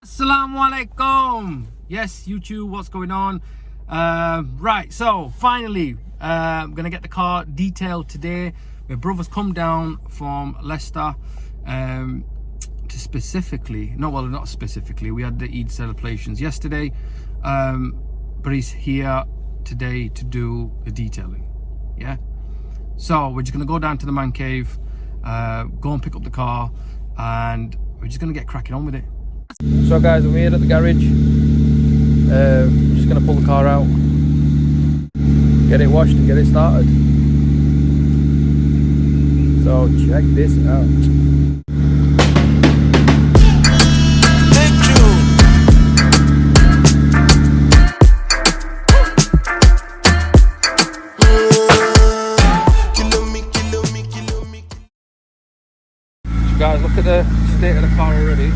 Assalamu alaikum. Yes, YouTube, what's going on? Right, so finally I'm gonna get the car detailed today. My brother's come down from Leicester to specifically, not specifically, we had the Eid celebrations yesterday, but he's here today to do the detailing. Yeah, so we're just gonna go down to the man cave, go and pick up the car, and we're just gonna get cracking on with it. So guys, I'm here at the garage. I'm just going to pull the car out, get it washed and get it started. So check this out. So guys, look at the state of the car already.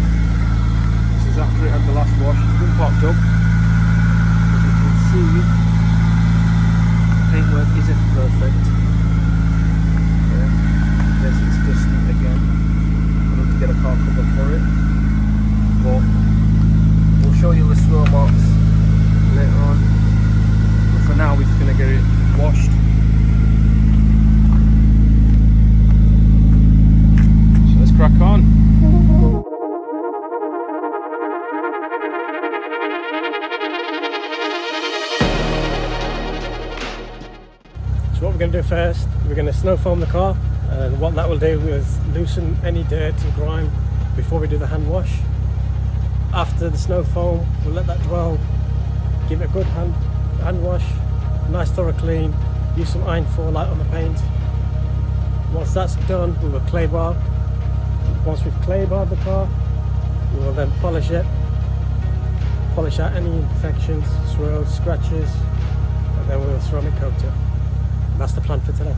After it had the last wash, it's been popped up. As you can see, paintwork isn't perfect. Yeah. Yes, it's dusty again. I need to get a car cover for it, but we'll show you the swirl marks later on. But for now, we're just going to get it washed. So let's crack on. So what we're going to do first, we're going to snow foam the car, and what that will do is loosen any dirt and grime before we do the hand wash. After the snow foam, we'll let that dwell, give it a good hand wash, nice thorough clean, use some iron for light on the paint. Once that's done, we will clay bar. Once we've clay barred the car, we will then polish it, polish out any imperfections, swirls, scratches, and then we will ceramic coat it. That's the plan for today.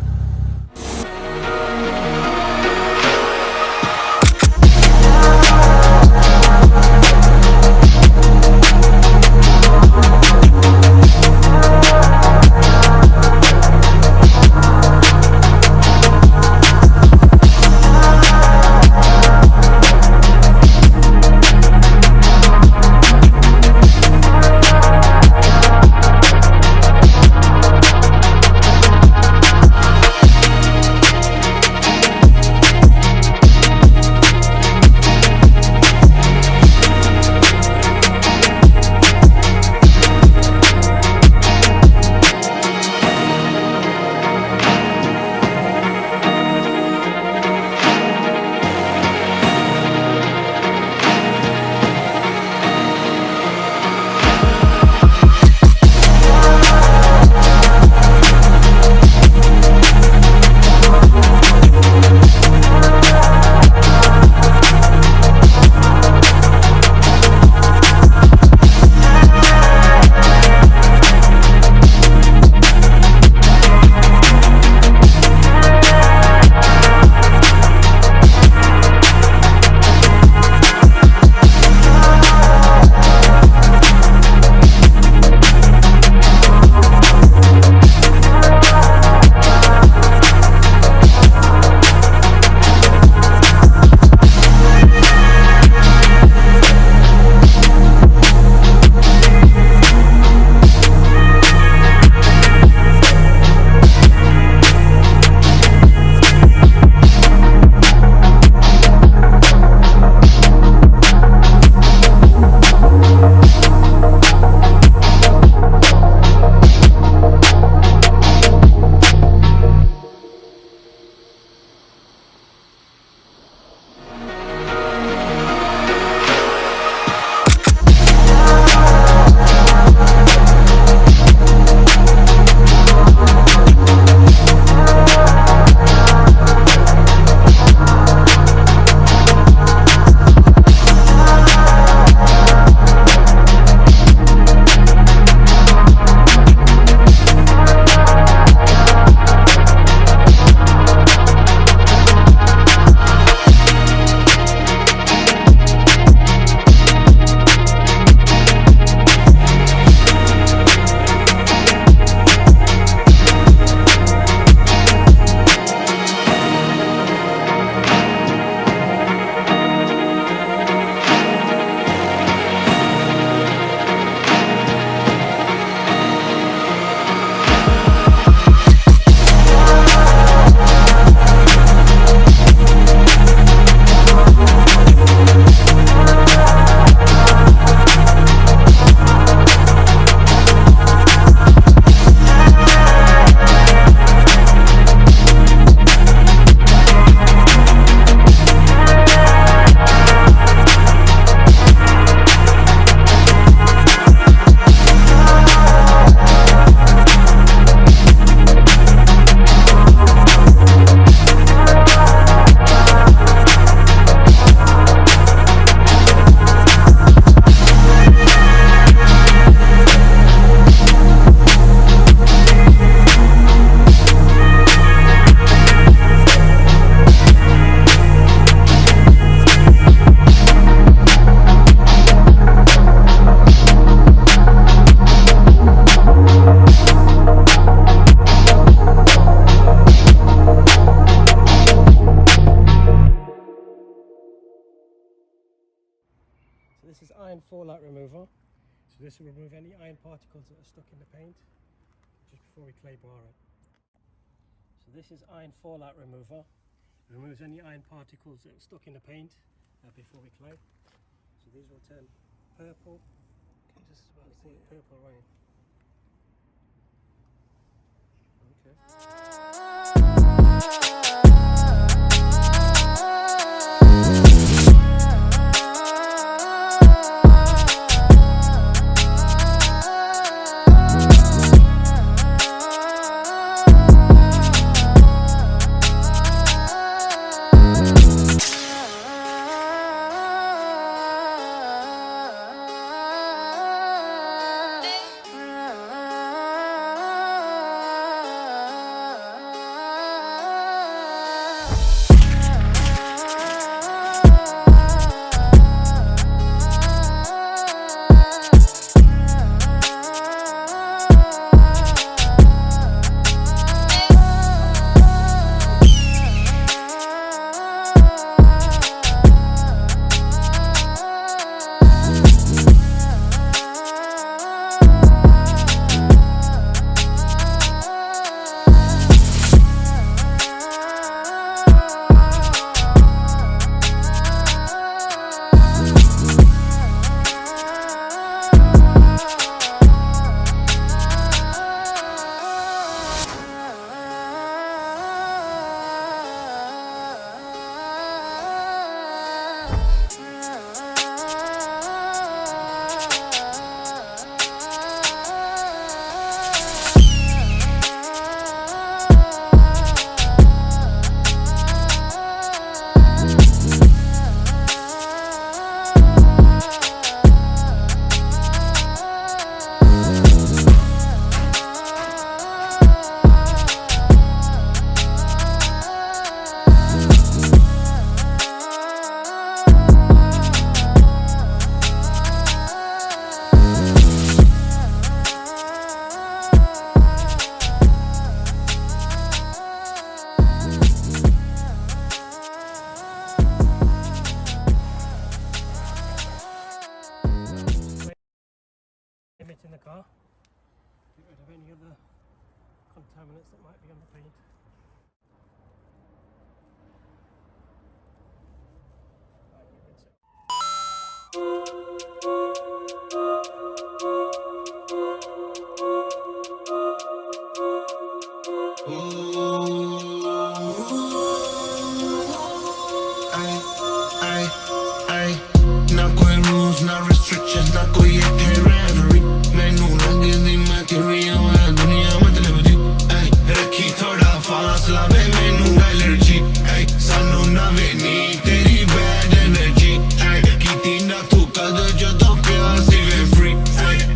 iron fallout remover. So this will remove any iron particles that are stuck in the paint just before we clay bar it. So this is iron fallout remover. It removes any iron particles that are stuck in the paint before we clay. So these will turn purple. Okay, just about see it, purple rain. In the car, get rid of any other contaminants that might be on the paint. ना कोई rules, ना restrictions, ना कोई itinerary. मैनू लगे दी material है दुनिया मतलब दी. रखी थोड़ा फासला वे मैनू allergy. सानू नवे नी तेरी bad energy. कीती ना तू कद जदों प्यार सी वे free.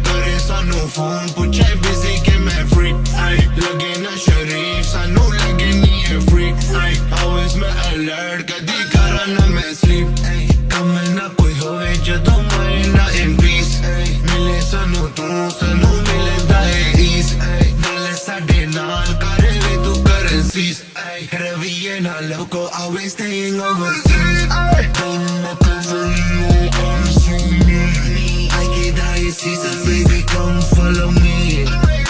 करे सानू phone पूछे busy के मैं free. लगे ना शरीफ सानू लगे नी है free. Always मैं alert कदी करा ना मैं sleep. कम ना कोई होवे जदों मैं ना in peace. मिले सानू तू सानू मिले दाए ease. गले साडे नाल करे वे तू currencies. रविये ना लोको always staying overseas. I get high season baby come follow me.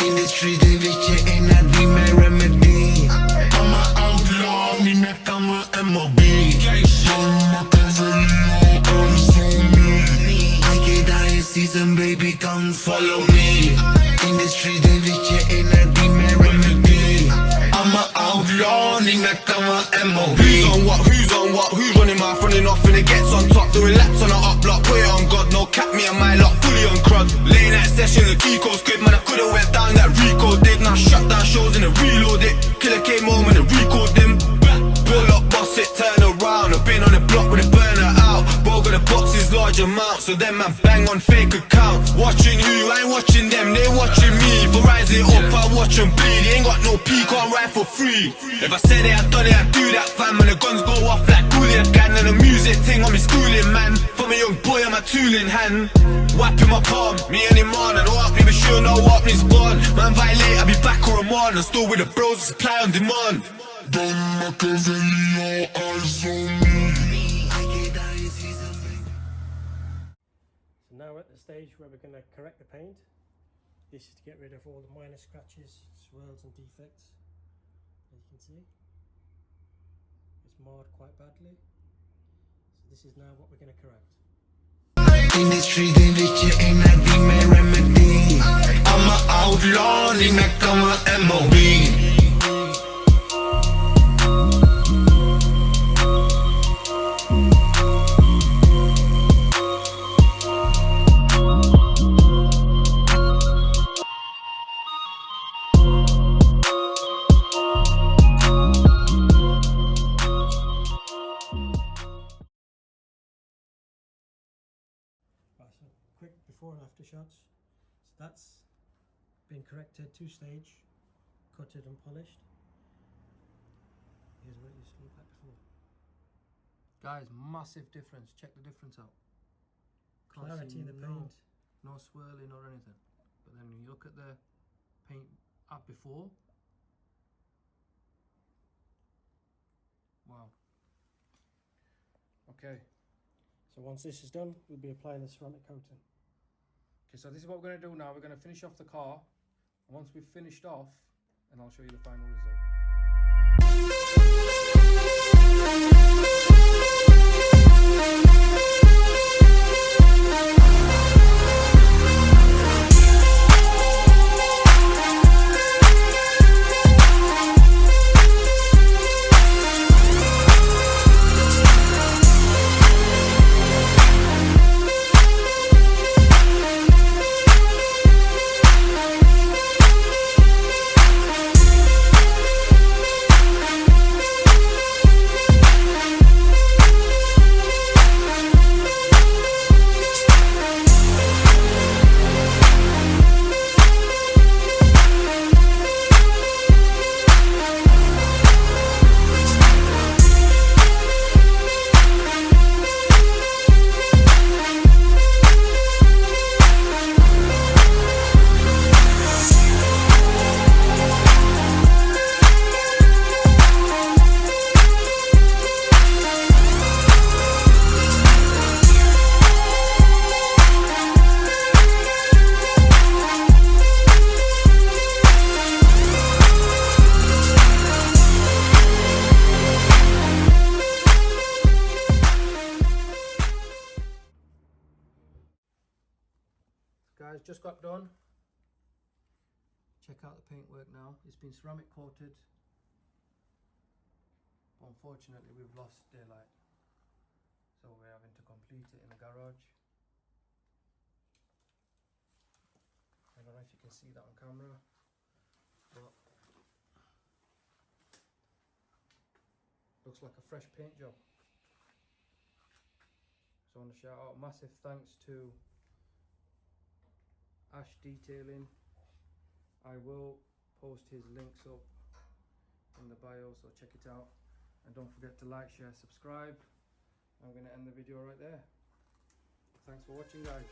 Industry de vice ain't not be my remedy. I'm a outlaw ni na kama MOB. Season baby come follow me. Industry de vice ain't not be my remedy. I'm a outlaw nigga come on MOB. Who's on what, who's running my running off and it gets on top. Doing laps on a up block, way on God, no cap me and my lot fully on crud. Late night session, the key code's good, man I could've went down that Rico did. Now shut down shows and it reload it. Killer came home and it record them. Pull up, boss it, turn around. I've been on the block with a burner out. Bro got the boxes large amount, so then man bang on fake account. Watching who, I ain't watching them, they watching me. For rise it up, I watch them bleed. They ain't got no P, can't ride for free. If I said it, I done it, I do that fam. And the guns go off like Cooley again. And the music thing on me schooling man. From a young boy, I'm a tool in hand. Wiping my palm, me and him on. And what me, but sure no what me's gone. Man violate, I'll be back or I'm on. I'm still with the bros, supply on demand. Don Machiavelli, all eyes on me. So at the stage where we're going to correct the paint. This is to get rid of all the minor scratches, swirls and defects. As you can see, it's marred quite badly. So this is now what we're going to correct. In the street, they reach you in a demon remedy. I'm an outlaw, need me come a MOB. So quick before and after shots. So that's been corrected, 2-stage, cutted and polished. Here's what it used to look like before. Guys, massive difference. Check the difference out. Can't Clarity see in the paint. no swirling or anything. But then when you look at the paint up before, wow. Okay. So once this is done, we'll be applying the ceramic coating. Okay, so this is what we're going to do now. We're going to finish off the car. And once we've finished off, and I'll show you the final result. Guys, just got done. Check out the paintwork now. It's been ceramic coated, but unfortunately we've lost daylight, so we're having to complete it in the garage. I don't know if you can see that on camera, but looks like a fresh paint job. So I want to shout out massive thanks to Ash Detailing. I will post his links up in the bio, so check it out, and don't forget to like, share, subscribe. I'm going to end the video right there. Thanks for watching, guys.